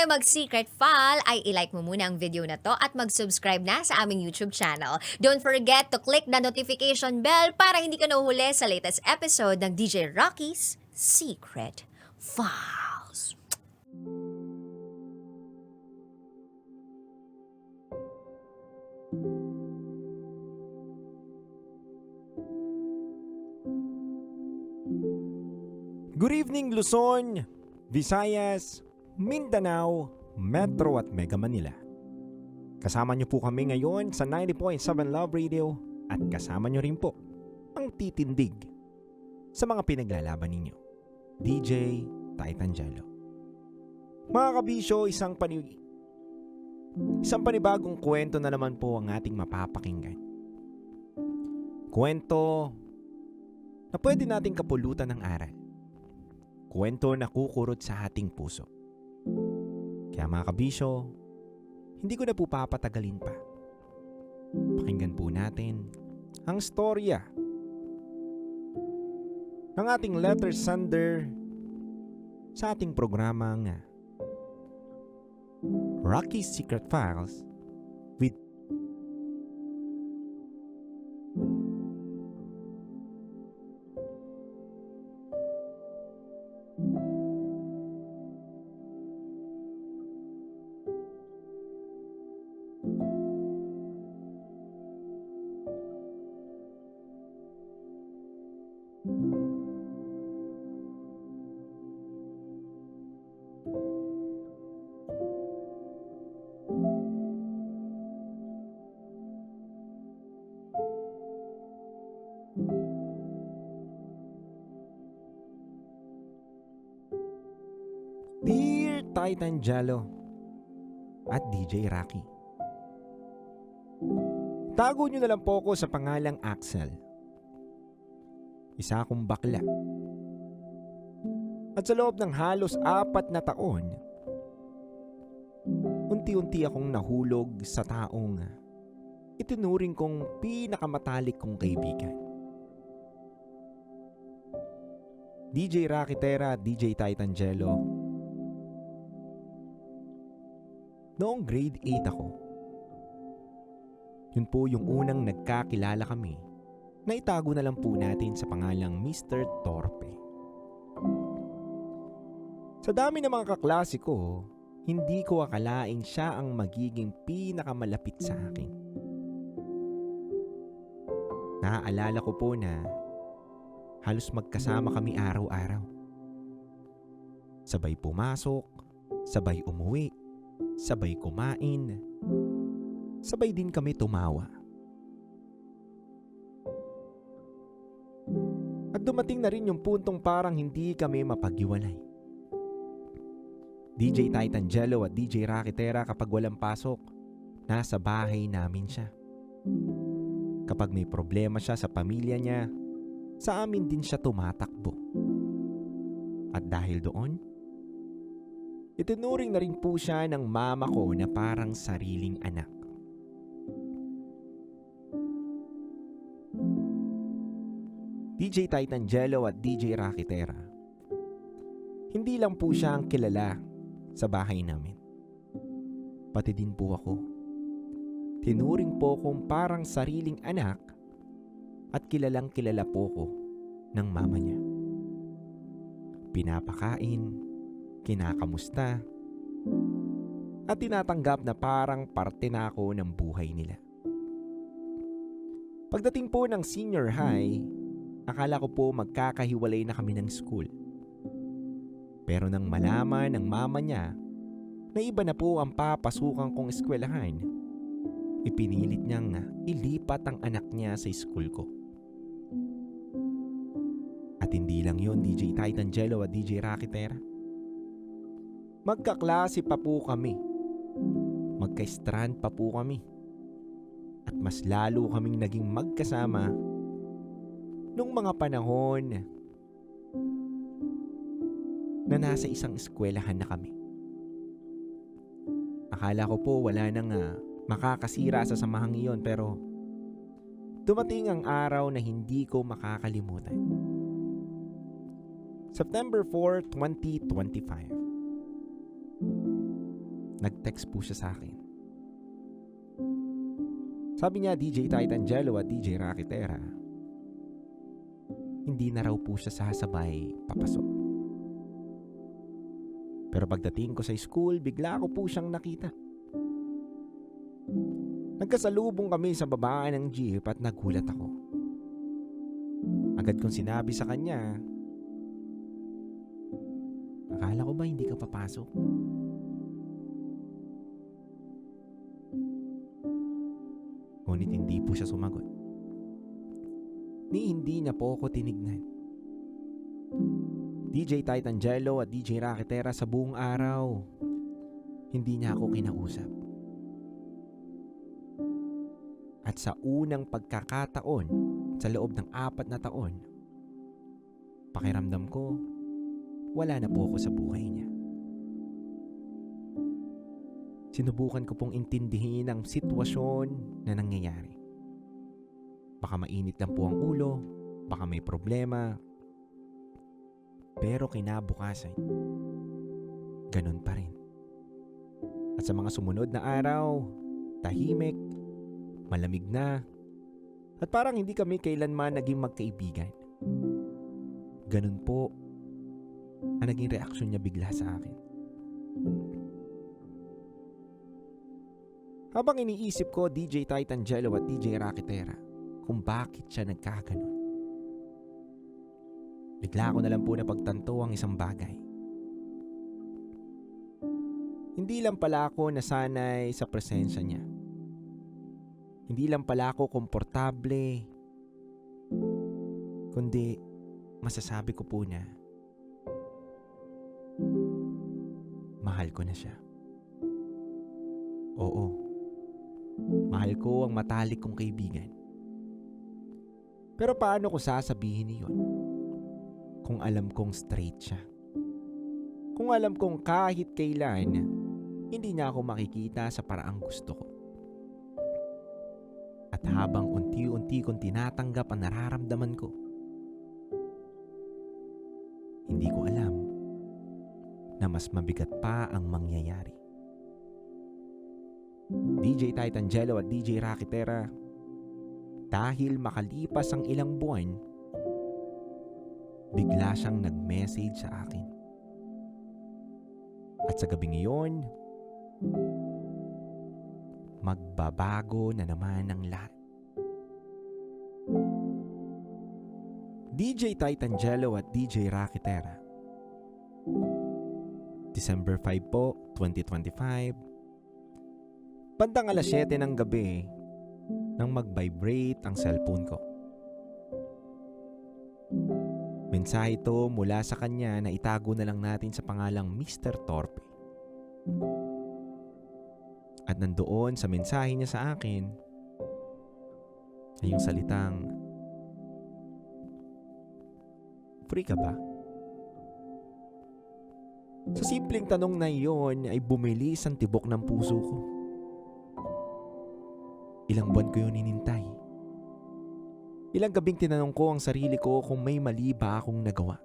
mag-secret file ay ilike mo muna ang video na to at mag-subscribe na sa aming YouTube channel. Don't forget to click the notification bell para hindi ka nahuhuli sa latest episode ng DJ Rocky's Secret Files. Good evening Luzon, Visayas, Mindanao, Metro at Mega Manila. Kasama niyo po kami ngayon sa 90.7 Love Radio at kasama niyo rin po ang titindig sa mga pinaglalaban ninyo. DJ Titan Jello. Mga kabisyo, isang panibagong kwento na naman po ang ating mapapakinggan. Kwento na pwede nating kapulutan ng aral. Kwento na kukurot sa ating puso. Kaya mga kabisyo, hindi ko na po papatagalin pa. Pakinggan po natin ang storya ng ating letter sender sa ating programang Rocky's Secret Files with Dear Titan Jello at DJ Rocky. Tago nyo na lang po ako sa pangalang Axel. Isa akong bakla. At sa loob ng halos 4 na taon, unti-unti akong nahulog sa taong itinuring kong pinakamatalik kong kaibigan. DJ Rocky Tera at DJ Titan Jello. Noong grade 8 ako, yun po yung unang nagkakilala kami na itago na lang po natin sa pangalang Mr. Torpe. Sa dami ng mga kaklase ko, hindi ko akalain siya ang magiging pinakamalapit sa akin. Naaalala ko po na halos magkasama kami araw-araw. Sabay pumasok, sabay umuwi, sabay kumain, sabay din kami tumawa. At dumating na rin yung puntong parang hindi kami mapaghiwalay. DJ Titan Jello at DJ Rocky Tera kapag walang pasok, nasa bahay namin siya. Kapag may problema siya sa pamilya niya, sa amin din siya tumatakbo. At dahil doon, itinuring na rin po siya ng mama ko na parang sariling anak. DJ Titan Jello at DJ Rocky Tera. Hindi lang po siya ang kilala sa bahay namin. Pati din po ako. Tinuring po kong parang sariling anak at kilalang kilala po ko ng mama niya. Pinapakain, kinakamusta, at tinatanggap na parang parte na ako ng buhay nila. Pagdating po ng senior high, akala ko po magkakahiwalay na kami ng school. Pero nang malaman ng mama niya na iba na po ang papasukan kong eskwelahan, ipinilit niyang ilipat ang anak niya sa school ko. At hindi lang yon, DJ Titan Jello at DJ Rocky Tera. Magkaklase pa po kami. Magka-strand pa po kami. At mas lalo kaming naging magkasama nung mga panahon na nasa isang eskwelahan na kami. Akala ko po wala nang makakasira sa samahang iyon, pero dumating ang araw na hindi ko makakalimutan. September 4, 2025. Nag-text po siya sa akin. Sabi niya, DJ Titangelo at DJ Rakitera, hindi na raw po siya sasabay papasok. Pero pagdating ko sa school, bigla ko po siyang nakita. Nagkasalubong kami sa babaan ng jeep at nagulat ako. Agad kong sinabi sa kanya, akala ko ba hindi ka papasok? Ngunit hindi po siya sumagot. Hindi niya po ako tinignan. DJ Titangelo at DJ Rakitera sa buong araw, hindi niya ako kinausap. At sa unang pagkakataon sa loob ng 4 na taon, pakiramdam ko, wala na po ako sa buhay niya. Sinubukan ko pong intindihin ang sitwasyon na nangyayari. Baka mainit lang po ang ulo, baka may problema. Pero kinabukasan, ganun pa rin. At sa mga sumunod na araw, tahimik, malamig na, at parang hindi kami kailanman naging magkaibigan. Ganun po ang naging reaksyon niya bigla sa akin. Habang iniisip ko, DJ Titangelo at DJ Rakitera, kung bakit siya nagkaganon, bigla ko na lang po napagtanto ang isang bagay. Hindi lang pala ako nasanay sa presensya niya. Hindi lang pala ako komportable, kundi masasabi ko po na mahal ko na siya. Oo, mahal ko ang matalik kong kaibigan. Pero paano ko sasabihin niyon kung alam kong straight siya? Kung alam kong kahit kailan, hindi niya ako makikita sa paraang gusto ko. At habang unti-unti kong tinatanggap ang nararamdaman ko, hindi ko alam na mas mabigat pa ang mangyayari. DJ Titangelo at DJ Rakitera, dahil makalipas ang ilang buwan, bigla siyang nag-message sa akin. At sa gabing iyon, magbabago na naman ang lahat. DJ Titangelo at DJ Rakitera, December 5 po, 2025, bandang 7:00 ng gabi nang mag-vibrate ang cellphone ko. Mensahe ito mula sa kanya na itago na lang natin sa pangalang Mr. Torpe. At nandoon sa mensahe niya sa akin ay yung salitang, "Free ka ba?" Sa simpleng tanong na iyon ay bumilis ang tibok ng puso ko. Ilang buwan ko yun inintay. Ilang gabing tinanong ko ang sarili ko kung may mali ba akong nagawa.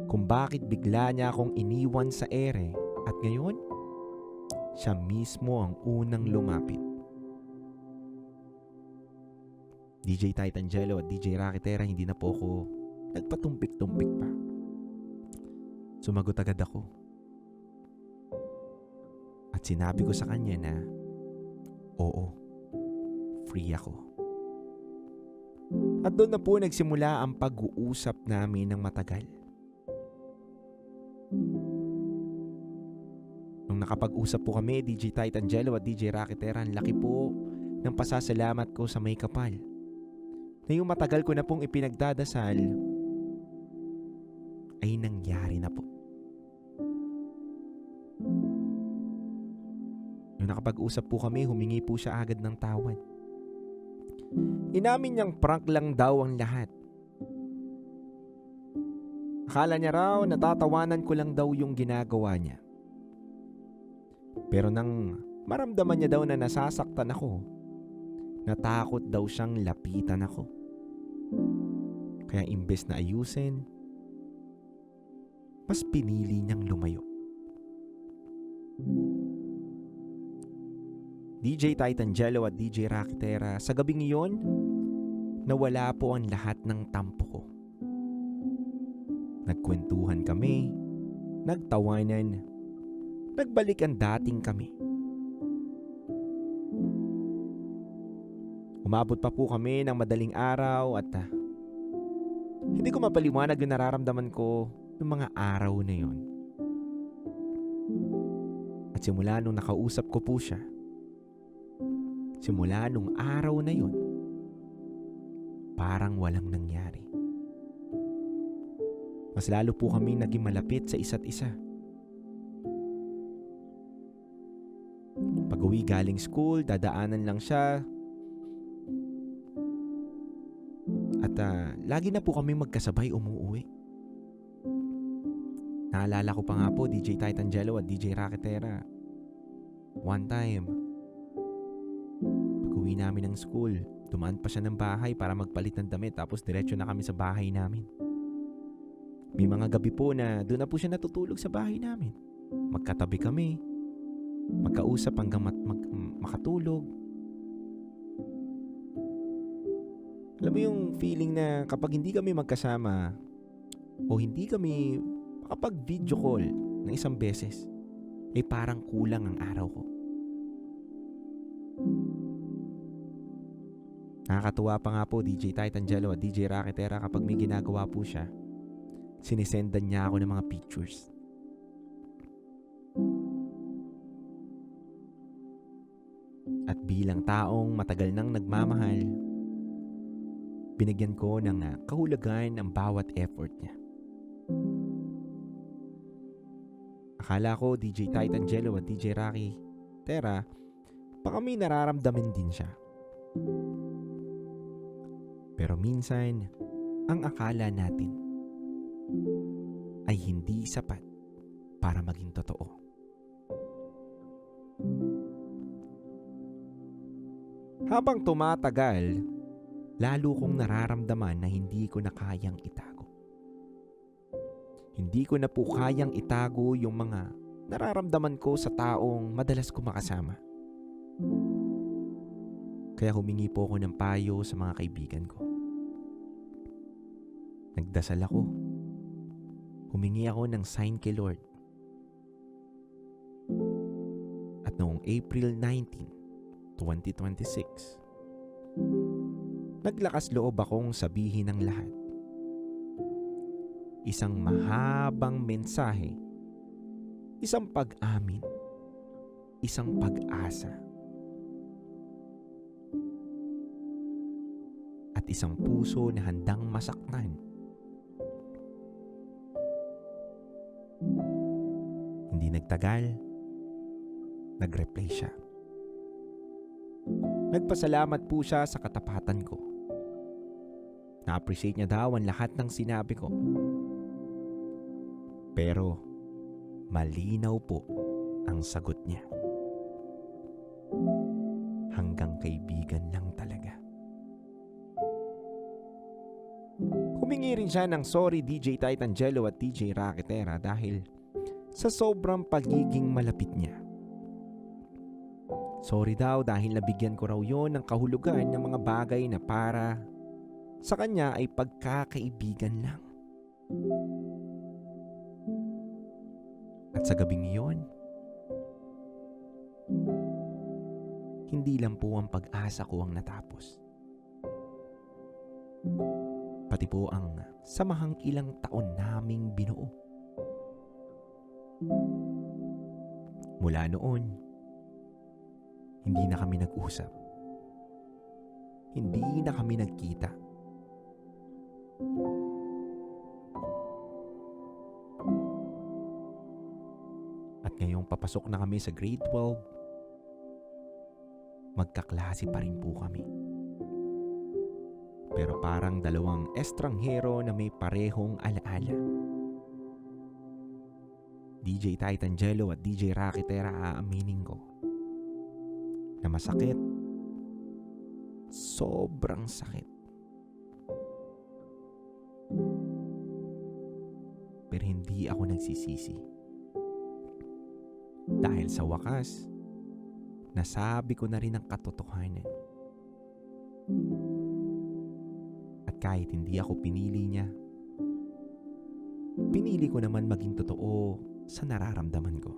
Kung bakit bigla niya akong iniwan sa ere at ngayon, siya mismo ang unang lumapit. DJ Titangelo at DJ Rakitera, hindi na po ako nagpatumpik-tumpik pa. Sumagot agad ako. At sinabi ko sa kanya na, oo, free ako. At doon na po nagsimula ang pag-uusap namin ng matagal. Nung nakapag-usap po kami, DJ Titangelo at DJ Rakitera, ang laki po ng pasasalamat ko sa may kapal. Na yung matagal ko na pong ipinagdadasal ay nangyari na po. Nung nakapag-usap po kami, humingi po siya agad ng tawad. Inamin niyang prank lang daw ang lahat. Akala niya raw natatawanan ko lang daw yung ginagawa niya. Pero nang maramdaman niya daw na nasasaktan ako, natakot daw siyang lapitan ako. Kaya imbes na ayusin, mas pinili niyang lumayo. DJ Titangelo at DJ Rakitera, sa gabing iyon, nawala po ang lahat ng tampo ko. Nagkwentuhan kami, nagtawanan, nagbalik ang dating kami. Umabot pa po kami ng madaling araw at hindi ko mapaliwanag yung nararamdaman ko yung mga araw na yun. At simula nung nakausap ko po siya, simula nung araw na yun, parang walang nangyari. Mas lalo po kami naging malapit sa isa't isa. Pag-uwi galing school, dadaanan lang siya. At lagi na po kami magkasabay umuwi. Naalala ko pa nga po, DJ Titangelo at DJ Rakitera. One time, pag-uwi namin ng school, dumaan pa siya ng bahay para magpalit ng damit tapos diretso na kami sa bahay namin. May mga gabi po na doon na po siya natutulog sa bahay namin. Magkatabi kami, magkausap hanggang makatulog. Alam mo yung feeling na kapag hindi kami magkasama o hindi kami makapag-video call ng isang beses, parang kulang ang araw ko. Nakakatuwa pa nga po DJ Titangelo at DJ Rakitera kapag may ginagawa po siya, sinisendan niya ako ng mga pictures. At bilang taong matagal nang nagmamahal, binigyan ko ng kahulugan ang bawat effort niya. Akala ko DJ Titangelo at DJ Rakitera, baka may nararamdaman din siya. Pero minsan, ang akala natin ay hindi sapat para maging totoo. Habang tumatagal, lalo kong nararamdaman na hindi ko na kayang itago. Hindi ko na po kayang itago yung mga nararamdaman ko sa taong madalas ko makasama. Kaya humingi po ako ng payo sa mga kaibigan ko. Nagdasal ako. Humingi ako ng sign kay Lord. At noong April 19, 2026, naglakas loob akong sabihin ang lahat. Isang mahabang mensahe, isang pag-amin, isang pag-asa, at isang puso na handang masaktan. Hindi nagtagal, nag-reply siya. Nagpasalamat po siya sa katapatan ko. Na-appreciate niya daw ang lahat ng sinabi ko. Pero malinaw po ang sagot niya. Hanggang kaibigan lang talaga. Humingi rin siya ng sorry DJ Titangelo at DJ Rakitera dahil sa sobrang pagiging malapit niya. Sorry daw dahil nabigyan ko raw yon ng kahulugan ng mga bagay na para sa kanya ay pagkakaibigan lang. At sa gabing iyon, hindi lang po ang pag-asa ko ang natapos. Pati po ang samahang ilang taon naming binuo. Mula noon, hindi na kami nag-usap. Hindi na kami nagkita. At ngayong papasok na kami sa grade 12, magkaklase pa rin po kami. Pero parang dalawang estranghero na may parehong alaala. DJ Titangelo at DJ Rakitera, aaminin ko na masakit, sobrang sakit. Pero hindi ako nagsisisi. Dahil sa wakas, nasabi ko na rin ang katotohanan. At kahit hindi ako pinili niya, pinili ko naman maging totoo sa nararamdaman ko.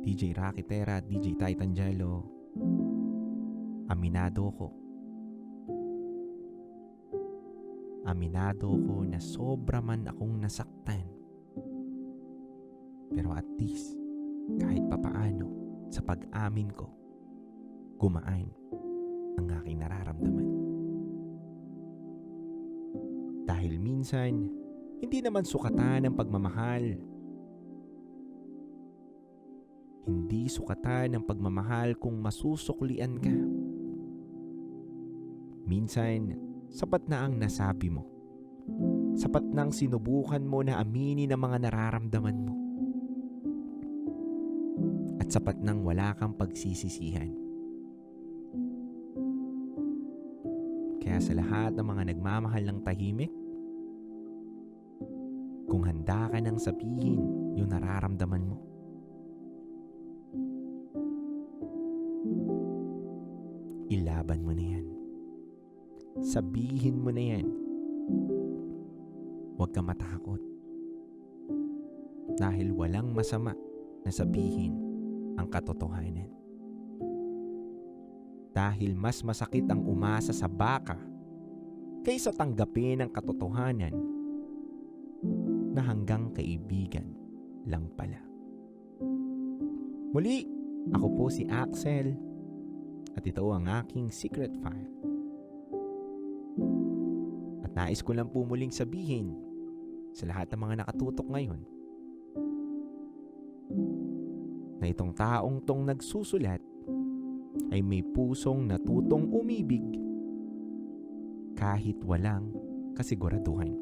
DJ Rocky Terra at DJ Titan Jello, aminado ko. Aminado ko na sobra man akong nasaktan. Pero at least, kahit papaano, sa pag-amin ko, gumaan ang aking nararamdaman. Dahil minsan, hindi naman sukatan ang pagmamahal. Hindi sukatan ang pagmamahal kung masusuklian ka. Minsan, sapat na ang nasabi mo. Sapat nang sinubukan mo na aminin ang mga nararamdaman mo. At sapat nang wala kang pagsisisihan. Kaya sa lahat ng mga nagmamahal ng tahimik, kung handa ka nang sabihin yung nararamdaman mo, ilaban mo na yan. Sabihin mo na yan. Huwag ka matakot. Dahil walang masama na sabihin ang katotohanan. Dahil mas masakit ang umasa sa baka kaysa tanggapin ang katotohanan na hanggang kaibigan lang pala. Muli, ako po si Axel at ito ang aking secret file. At nais ko lang po muling sabihin sa lahat ng mga nakatutok ngayon na itong taong tong nagsusulat ay may pusong natutong umibig kahit walang kasiguraduhan.